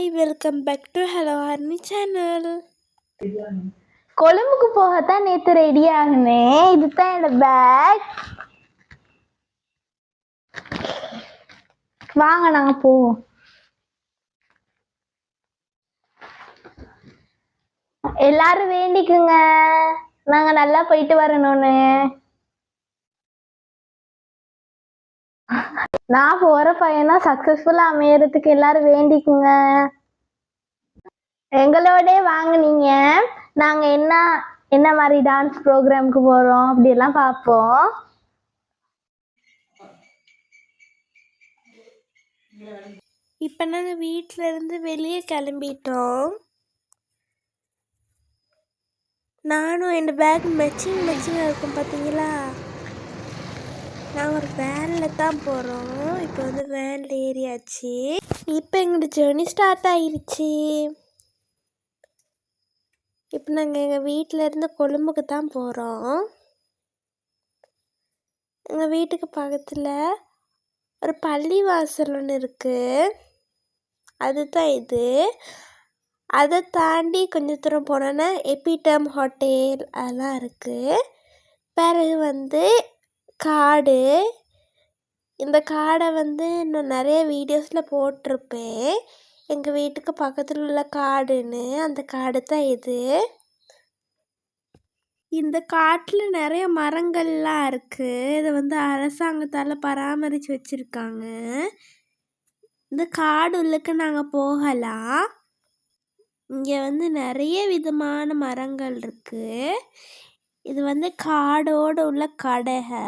Hi, welcome back to hello Harni channel. கொழும்புக்கு போகத்தான் நேற்று ரெடி ஆகினேன். இதுதான் என்னோட பேக். வாங்க நாங்கள் போவோம். எல்லாரும் வேண்டிக்குங்க, நாங்கள் நல்லா போயிட்டு வரணும்னு. நான் போகிற பையனா சக்ஸஸ்ஃபுல்லாக அமையறதுக்கு எல்லாரும் வேண்டிக்குங்க. எங்களோட வாங்க, நீங்க நாங்க என்ன மாதிரி டான்ஸ் ப்ரோக்ராமுக்கு போறோம் அப்படியெல்லாம் பார்ப்போம். இப்போ நாங்கள் வீட்டில் இருந்து வெளியே கிளம்பிட்டோம். நானும் என் பேக் மெச்சிங்காக இருக்கும் பார்த்தீங்களா. நான் ஒரு வேனில் தான் போகிறோம். இப்போ வந்து வேனில் ஏறியாச்சு. இப்போ எங்களோட ஜேர்னி ஸ்டார்ட் ஆகிருச்சு. இப்போ நாங்கள் எங்கள் வீட்டில் இருந்து கொழும்புக்கு தான் போகிறோம். எங்கள் வீட்டுக்கு பக்கத்தில் ஒரு பள்ளிவாசல் ஒன்று இருக்குது, அதுதான் இது. அதை தாண்டி கொஞ்சம் தூரம் போனோன்னா எபிடம் ஹோட்டல் அதெல்லாம் இருக்குது. பிறகு வந்து காடு. இந்த காடை வந்து இன்னும் நிறைய வீடியோஸில் போட்டிருப்பேன், எங்கள் வீட்டுக்கு பக்கத்தில் உள்ள காடுன்னு. அந்த காடு தான் இது. இந்த காட்டில் நிறைய மரங்கள்லாம் இருக்குது. இதை வந்து அரசாங்கத்தால் பராமரித்து வச்சுருக்காங்க. இந்த காடு உள்ளுக்கு நாங்கள் போகலாம். இங்கே வந்து நிறைய விதமான மரங்கள் இருக்குது. இது வந்து காடோடு உள்ள கடையை.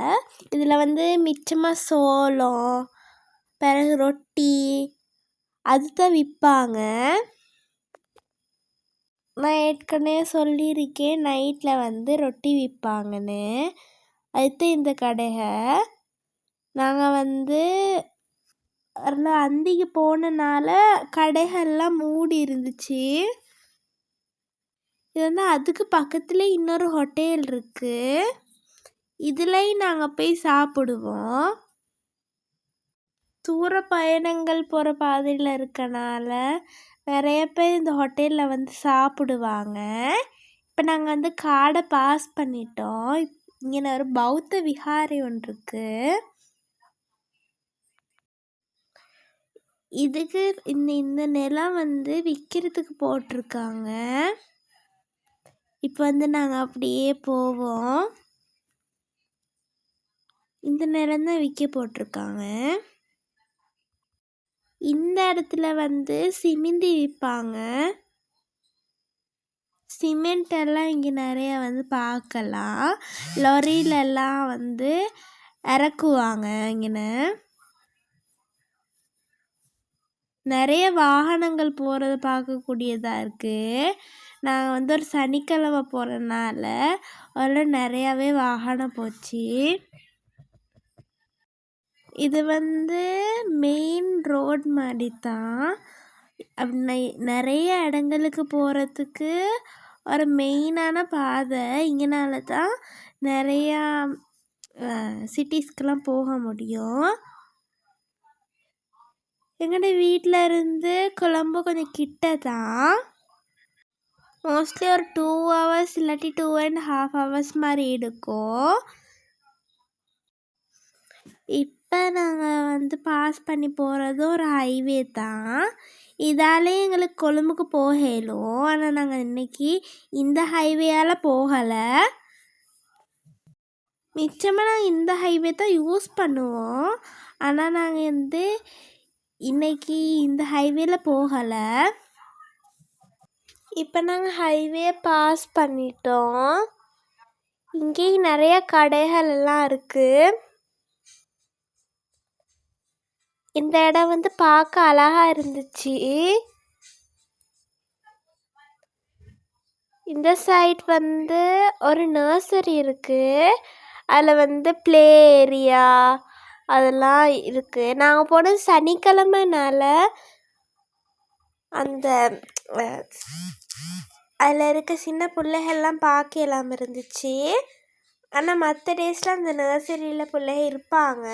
இதில் வந்து மிச்சமாக சோளம், பிறகு ரொட்டி அதுதான் விற்பாங்க. நான் ஏற்கனவே சொல்லியிருக்கேன் நைட்டில் வந்து ரொட்டி விற்பாங்கன்னு. அதுதான் இந்த கடையை. நாங்கள் வந்து அந்திக்கு போனனால கடைகள்லாம் மூடி இருந்துச்சு. இது வந்து அதுக்கு பக்கத்தில் இன்னொரு ஹோட்டல் இருக்குது, இதுலேயும் நாங்கள் போய் சாப்பிடுவோம். தூர பயணங்கள் போகிற பாதையில் இருக்கனால நிறைய பேர் இந்த ஹோட்டலில் வந்து சாப்பிடுவாங்க. இப்போ நாங்கள் வந்து காடை பாஸ் பண்ணிட்டோம். இங்கே ஒரு பௌத்த விஹாரை ஒன்று இருக்குது. இதுக்கு இந்த நிலம் வந்து விற்கிறதுக்கு போட்டிருக்காங்க. இப்போ வந்து நாங்கள் அப்படியே போவோம். இந்த நிலம் தான் விற்க போட்டிருக்காங்க. இந்த இடத்துல வந்து சிமெண்ட் விற்பாங்க. சிமெண்ட் எல்லாம் இங்கே நிறையா வந்து பார்க்கலாம். லாரியிலெல்லாம் வந்து இறக்குவாங்க. இங்கே நிறைய வாகனங்கள் போகிறத பார்க்கக்கூடியதாக இருக்குது. நாங்கள் வந்து ஒரு சனிக்கிழமை போகிறனால அதில் நிறையாவே வாகனம் போச்சு. இது வந்து மெயின் ரோட் மாதிரி தான். அப்படி நிறைய இடங்களுக்கு போகிறதுக்கு ஒரு மெயினான பாதை. இங்கனால தான் நிறையா சிட்டிஸ்க்கெலாம் போக முடியும். எங்களோட வீட்டில் இருந்து கொழம்பு கொஞ்சம் கிட்ட தான். மோஸ்ட்லி ஒரு 2 hours இல்லாட்டி 2.5 hours மாதிரி எடுக்கும். இப்போ நாங்கள் வந்து பாஸ் பண்ணி போகிறது ஒரு ஹைவே தான். இதாலே எங்களுக்கு கொழும்புக்கு போகலும். ஆனால் நாங்கள் இன்றைக்கி இந்த ஹைவேயால் போகலை. மிச்சமாக நாங்கள் இந்த ஹைவே தான் யூஸ் பண்ணுவோம். ஆனால் நாங்கள் வந்து இன்றைக்கி இந்த ஹைவேல போகலை. இப்போ நாங்கள் ஹைவே பாஸ் பண்ணிட்டோம். இங்கேயும் நிறைய கடைகள் எல்லாம் இருக்குது. இந்த இடம் வந்து பார்க்க அழகாக இருந்துச்சு. இந்த சைட் வந்து ஒரு நர்சரி இருக்குது, அதில் வந்து ப்ளே ஏரியா அதெல்லாம் இருக்குது. நாங்கள் போனது சனிக்கிழமைனால அந்த அதில் இருக்க சின்ன பிள்ளைகள்லாம் பார்க்கலாம் இருந்துச்சு. ஆனால் மற்ற டேஸில் அந்த நர்சரியில் பிள்ளைங்க இருப்பாங்க.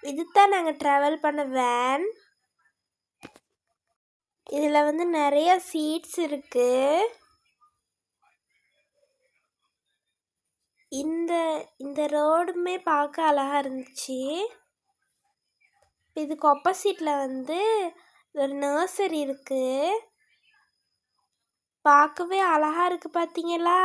இதுதான் நாங்கள் ட்ராவல் பண்ண வேன். இதில் வந்து நிறைய சீட்ஸ் இருக்கு. இந்த ரோடுமே பார்க்க அழகாக இருந்துச்சு. இதுக்கு ஆப்போசிட்டில் வந்து ஒரு நர்சரி இருக்கு. பார்க்கவே அழகாக இருக்குது பார்த்தீங்களா?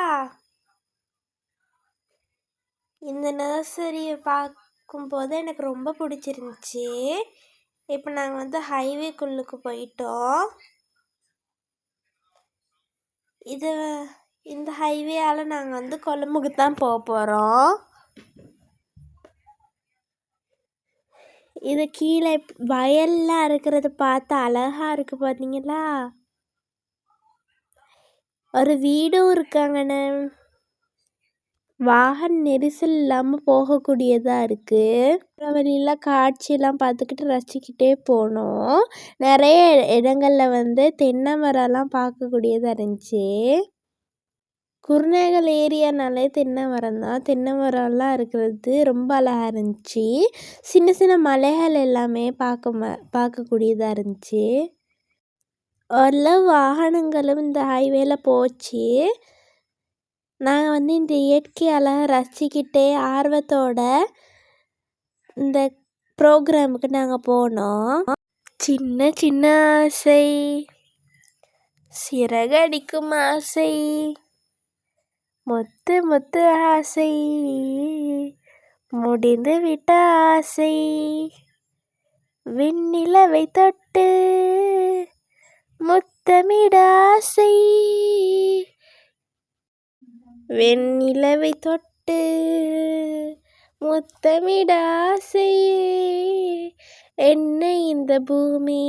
இந்த நர்சரியை பார்க்கும்போது எனக்கு ரொம்ப பிடிச்சிருந்துச்சி. இப்போ நாங்கள் வந்து ஹைவேக்குள்ளுக்கு போயிட்டோம். இந்த ஹைவேயால் நாங்கள் வந்து கொழும்புக்கு தான் போக போகிறோம். இது கீழே வயல்லாம் இருக்கிறத பார்த்து அழகாக இருக்குது பார்த்தீங்களா? ஒரு வீடும் இருக்காங்கண்ணே. வாகன நெரிசல் இல்லாமல் போகக்கூடியதாக இருக்குது. வழியில் காட்சியெல்லாம் பார்த்துக்கிட்டு ரசிக்கிட்டே போனோம். நிறைய இடங்களில் வந்து தென்னை மரம்லாம் பார்க்கக்கூடியதாக இருந்துச்சு. குருநகல் ஏரியானாலே தென்னை மரம் தான். தென்னை மரம்லாம் இருக்கிறது ரொம்ப அழகாக இருந்துச்சு. சின்ன சின்ன மலைகள் எல்லாமே பார்க்கக்கூடியதாக இருந்துச்சு. எல்லா வாகனங்களும் இந்த ஹைவேல போச்சு. நாங்கள் வந்து இந்த இயற்கை அழகை ரசிக்கிட்டே ஆர்வத்தோட இந்த ப்ரோக்ராமுக்கு நாங்கள் போனோம். சின்ன சின்ன ஆசை, சிறகடிக்கும் ஆசை, முத்து முத்து ஆசை, முடிந்து விட்ட ஆசை, விண்ணிலவை தொட்டு முத்தமிட ஆசை, வெண்ணிலவை தொட்டு முத்தமிட ஆசை, என்னை இந்த பூமி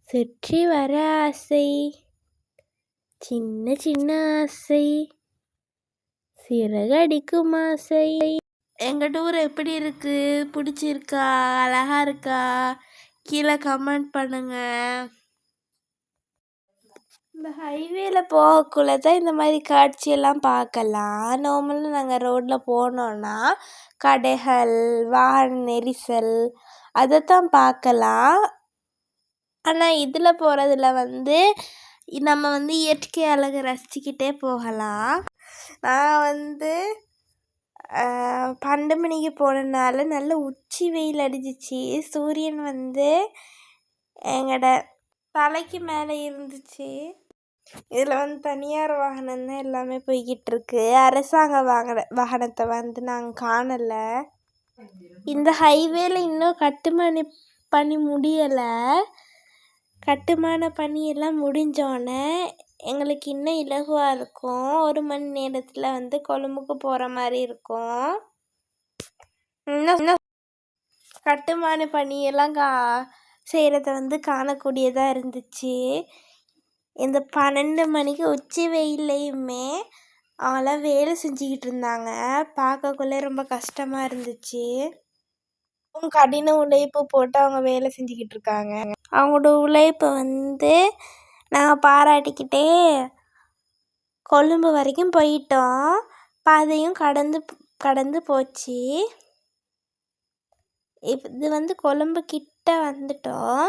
சுற்றி வர ஆசை, சின்ன சின்ன ஆசை, சிறகடிக்கும் ஆசை. எங்கள் டூர் எப்படி இருக்கு? பிடிச்சிருக்கா? அழகா இருக்கா? கீழே கமெண்ட் பண்ணுங்க. இந்த ஹைவேல போகக்குள்ள தான் இந்த மாதிரி காட்சியெல்லாம் பார்க்கலாம். நார்மலாக நாங்கள் ரோட்டில் போனோன்னா கடைகள், வாகன நெரிசல் அதைத்தான் பார்க்கலாம். ஆனால் இதில் போகிறதுல வந்து நம்ம வந்து இயற்கை அழகை ரசிச்சுக்கிட்டே போகலாம். நான் வந்து 12 மணிக்கு போனதுனால நல்ல உச்சி வெயில் அடிச்சிச்சு. சூரியன் வந்து எங்களோட தலைக்கு மேலே இருந்துச்சு. இதில் வந்து தனியார் வாகனம் தான் எல்லாமே போய்கிட்டு இருக்கு. அரசாங்க வாகனத்தை வந்து நாங்கள் காணலை. இந்த ஹைவேல இன்னும் கட்டுமான பணி முடியலை. கட்டுமான பணியெல்லாம் முடிஞ்சோடனே எங்களுக்கு இன்னும் இலகுவாக இருக்கும். 1 மணி நேரத்தில் வந்து கொழும்புக்கு போகிற மாதிரி இருக்கும். இன்னும் கட்டுமான பணியெல்லாம் செய்கிறத வந்து காணக்கூடியதாக இருந்துச்சு. இந்த 12 மணிக்கு உச்சி வெயிலையுமே அவங்களாம் வேலை செஞ்சுக்கிட்டு இருந்தாங்க. பார்க்கக்குள்ளே ரொம்ப கஷ்டமாக இருந்துச்சு. அவங்க கடின உழைப்பு போட்டு அவங்க வேலை செஞ்சுக்கிட்டு இருக்காங்க. அவங்களோட உழைப்பை வந்து நாங்கள் பாராட்டிக்கிட்டே கொழும்பு வரைக்கும் போயிட்டோம். பாதையும் கடந்து போச்சு. இது வந்து கொழும்பு கிட்ட வந்துட்டோம்.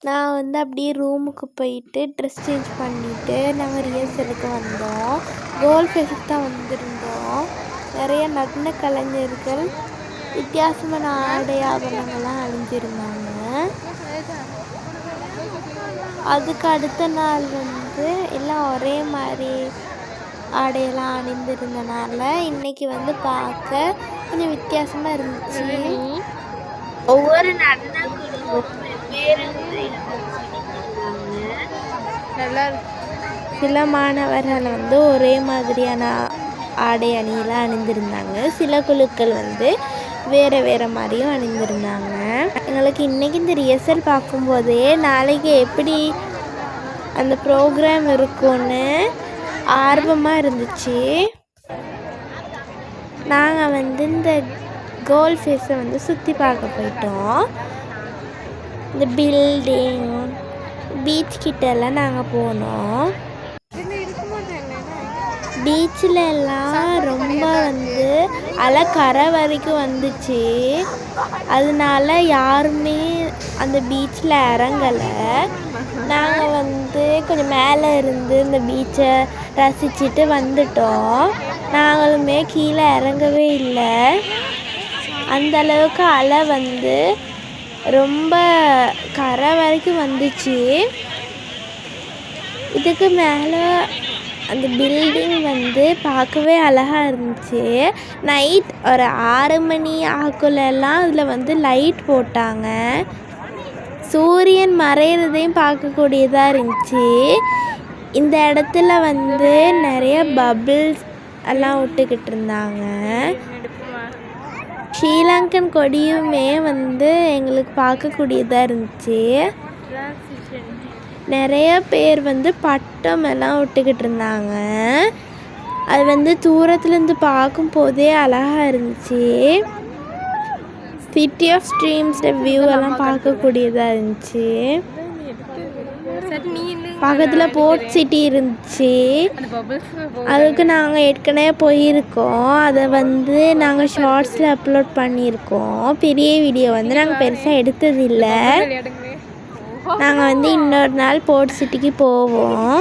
நான் வந்து அப்படியே ரூமுக்கு போயிட்டு ட்ரெஸ் சேஞ்ச் பண்ணிவிட்டு நாங்கள் ரிஹர்சலுக்கு வந்தோம். கோல் ஃபேஸுக்கு தான் வந்திருந்தோம். நிறைய நடன கலைஞர்கள் வித்தியாசமான ஆடை ஆபரணங்கள்லாம் அணிஞ்சிருந்தாங்க. அதுக்கு அடுத்த நாள் வந்து எல்லாம் ஒரே மாதிரி ஆடையெல்லாம் அணிந்திருந்தனால இன்னைக்கு வந்து பார்க்க கொஞ்சம் வித்தியாசமாக இருந்துச்சு. ஒவ்வொரு நடன குழுவும் வெவ்வேறு நல்லா சில மாணவர்கள் வந்து ஒரே மாதிரியான ஆடை அணியெல்லாம் அணிந்திருந்தாங்க. சில குழுக்கள் வந்து வேறு வேறு மாதிரியும் அணிந்திருந்தாங்க. எங்களுக்கு இன்றைக்கி இந்த ரிஹர்சல் பார்க்கும்போதே நாளைக்கு எப்படி அந்த ப்ரோக்ராம் இருக்கும்னு ஆர்வமாக இருந்துச்சு. நாங்கள் வந்து இந்த கோல் ஃபேஸை வந்து சுற்றி பார்க்க போயிட்டோம். இந்த பில்டிங் பீச் கிட்டெல்லாம் நாங்கள் போனோம். பீச்சில் எல்லாம் ரொம்ப வந்து அலை கரை வரைக்கும் வந்துச்சு. அதனால யாருமே அந்த பீச்சில் இறங்கலை. நாங்கள் வந்து கொஞ்சம் மேலே இருந்து இந்த பீச்சை ரசிச்சுட்டு வந்துட்டோம். நாங்களுமே கீழே இறங்கவே இல்லை. அந்தளவுக்கு அலை வந்து ரொம்ப கரை வரைக்கும் வந்துச்சு. இதுக்கு மேலே அந்த பில்டிங் வந்து பார்க்கவே அழகாக இருந்துச்சு. நைட் ஒரு 6 மணி ஆக்குலெல்லாம் அதில் வந்து லைட் போட்டாங்க. சூரியன் மறையிறதையும் பார்க்கக்கூடியதாக இருந்துச்சு. இந்த இடத்துல வந்து நிறைய பபிள்ஸ் எல்லாம் விட்டுக்கிட்டு இருந்தாங்க. ஸ்ரீலங்கன் கொடியுமே வந்து எங்களுக்கு பார்க்கக்கூடியதாக இருந்துச்சு. நிறைய பேர் வந்து பட்டம் எல்லாம் விட்டுக்கிட்டு இருந்தாங்க. அது வந்து தூரத்துலேருந்து பார்க்கும்போதே அழகாக இருந்துச்சு. சிட்டி ஆஃப் ட்ரீம்ஸில் வியூ எல்லாம் பார்க்கக்கூடியதாக இருந்துச்சு. பக்கத்தில் போர்ட் சிட்டி இருந்துச்சு. அதுக்கு நாங்கள் ஏற்கனவே போயிருக்கோம். அதை வந்து நாங்கள் ஷார்ட்ஸில் அப்லோட் பண்ணியிருக்கோம். பெரிய வீடியோ வந்து நாங்கள் பெருசாக எடுத்ததில்லை. நாங்கள் வந்து இன்னொரு நாள் போர்ட் சிட்டிக்கு போவோம்.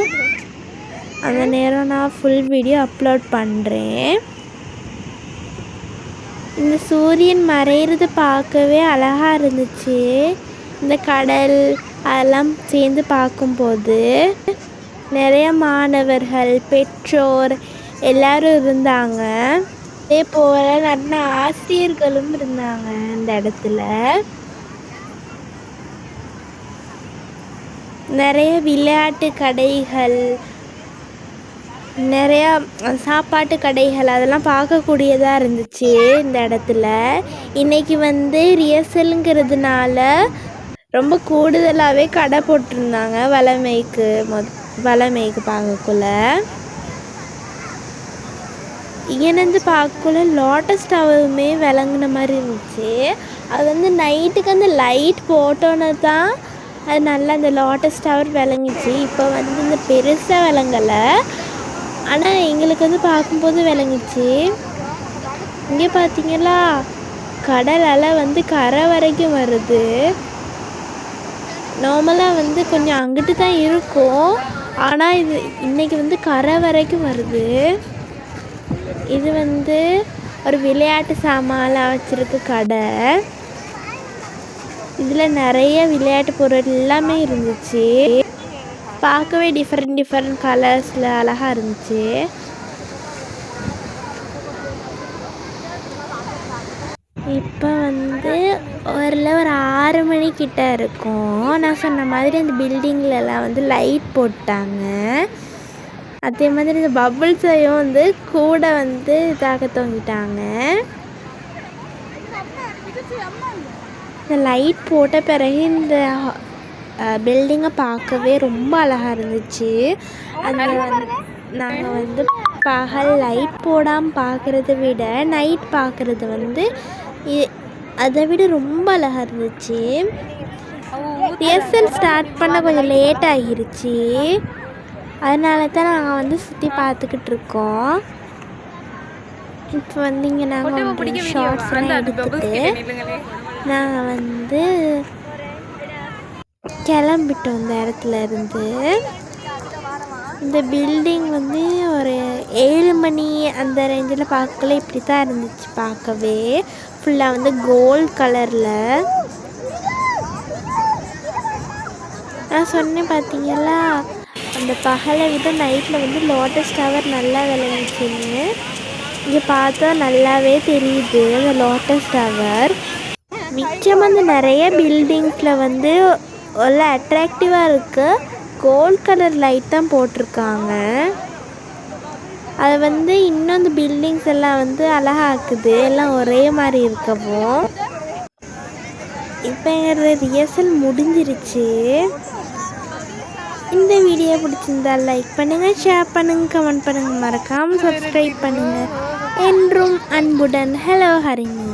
அந்த நேரம் நான் ஃபுல் வீடியோ அப்லோட் பண்ணுறேன். இந்த சூரியன் மறையிறது பார்க்கவே அழகாக இருந்துச்சு. இந்த கடல் அதெல்லாம் சேர்ந்து பார்க்கும்போது நிறைய மாணவர்கள், பெற்றோர் எல்லோரும் இருந்தாங்க. அதே போல் நல்ல ஆசிரியர்களும் இருந்தாங்க இந்த இடத்துல. நிறைய விளையாட்டு கடைகள், நிறையா சாப்பாட்டு கடைகள் அதெல்லாம் பார்க்கக்கூடியதாக இருந்துச்சு இந்த இடத்துல. இன்றைக்கி வந்து ரிஹர்சலுங்கிறதுனால ரொம்ப கூடுதலாகவே கடை போட்டிருந்தாங்க வளமைக்கு பார்க்கக்குள்ள. இங்கேருந்து பார்க்கக்குள்ள லோட்டஸ் டவருமே விளங்குன மாதிரி இருந்துச்சு. அது வந்து நைட்டுக்கு அந்த லைட் போட்டோன்னு தான் அது நல்லா அந்த லோட்டஸ் டவர் விளங்குச்சு. இப்போ வந்து இந்த பெருசாக விளங்கலை, ஆனால் எங்களுக்கு வந்து பார்க்கும்போது விளங்குச்சு. இங்கே பார்த்தீங்களா கடல் அலை வந்து கரை வரைக்கும் வருது. நார்மலாக வந்து கொஞ்சம் அங்கிட்டு தான் இருக்கும், ஆனால் இது இன்றைக்கி வந்து கரை வரைக்கும் வருது. இது வந்து ஒரு விளையாட்டு சாமான்லாம் வச்சுருக்க கடை. இதில் நிறைய விளையாட்டு பொருள் எல்லாமே இருந்துச்சு. பார்க்கவே டிஃப்ரெண்ட் கலர்ஸில் அழகாக இருந்துச்சு. இப்போ வந்து ஒரு 6 மணிக்கிட்ட இருக்கும். நான் சொன்ன மாதிரி அந்த பில்டிங்லலாம் வந்து லைட் போட்டாங்க. அதே மாதிரி இந்த பபுள்ஸையும் வந்து கூட வந்து இதாக தொங்கிட்டாங்க. இந்த லைட் போட்ட பிறகு இந்த பில்டிங்கை பார்க்கவே ரொம்ப அழகாக இருந்துச்சு. அதில் நாங்கள் வந்து பகல் லைட் போடாமல் பார்க்குறத விட நைட் பார்க்குறது வந்து அதை விட ரொம்ப அழகாக இருந்துச்சு. ரிஹர்சல் ஸ்டார்ட் பண்ண கொஞ்சம் லேட் ஆகிருச்சு. அதனால தான் நாங்கள் வந்து சுற்றி பார்த்துக்கிட்டு இருக்கோம். இப்போ வந்து இங்கே நாங்கள் வந்து ஷார்ட்ஸ்லாம் எடுத்துட்டு நாங்கள் வந்து கிளம்பிட்டோம் இந்த இடத்துல இருந்து. இந்த பில்டிங் வந்து ஒரு 7 மணி அந்த ரேஞ்சில் பார்க்கல இப்படி தான் இருந்துச்சு. பார்க்கவே ஃபுல்லாக வந்து கோல்ட் கலரில். நான் சொன்னேன் பார்த்தீங்களா, அந்த பகலை விட நைட்டில் வந்து லோட்டஸ் டவர் நல்லா விளங்குச்சுன்னு. இங்கே பார்த்தா நல்லாவே தெரியுது அந்த லோட்டஸ் டவர். மிச்சம் வந்து நிறைய பில்டிங்ஸில் வந்து நல்லா அட்ராக்டிவாக இருக்குது. கோல்ட் கலர் லைட் தான் போட்டிருக்காங்க. அது வந்து இன்னும் அந்த பில்டிங்ஸ் எல்லாம் வந்து அழகாக்குது, எல்லாம் ஒரே மாதிரி இருக்கவும். இப்போ எங்களோட ரிஹர்சல் முடிஞ்சிருச்சு. இந்த வீடியோ பிடிச்சிருந்தா லைக் பண்ணுங்கள், ஷேர் பண்ணுங்கள், கமெண்ட் பண்ணுங்கள், மறக்காமல் சப்ஸ்கிரைப் பண்ணுங்கள். என்றும் அன்புடன் ஹலோ ஹரிணி.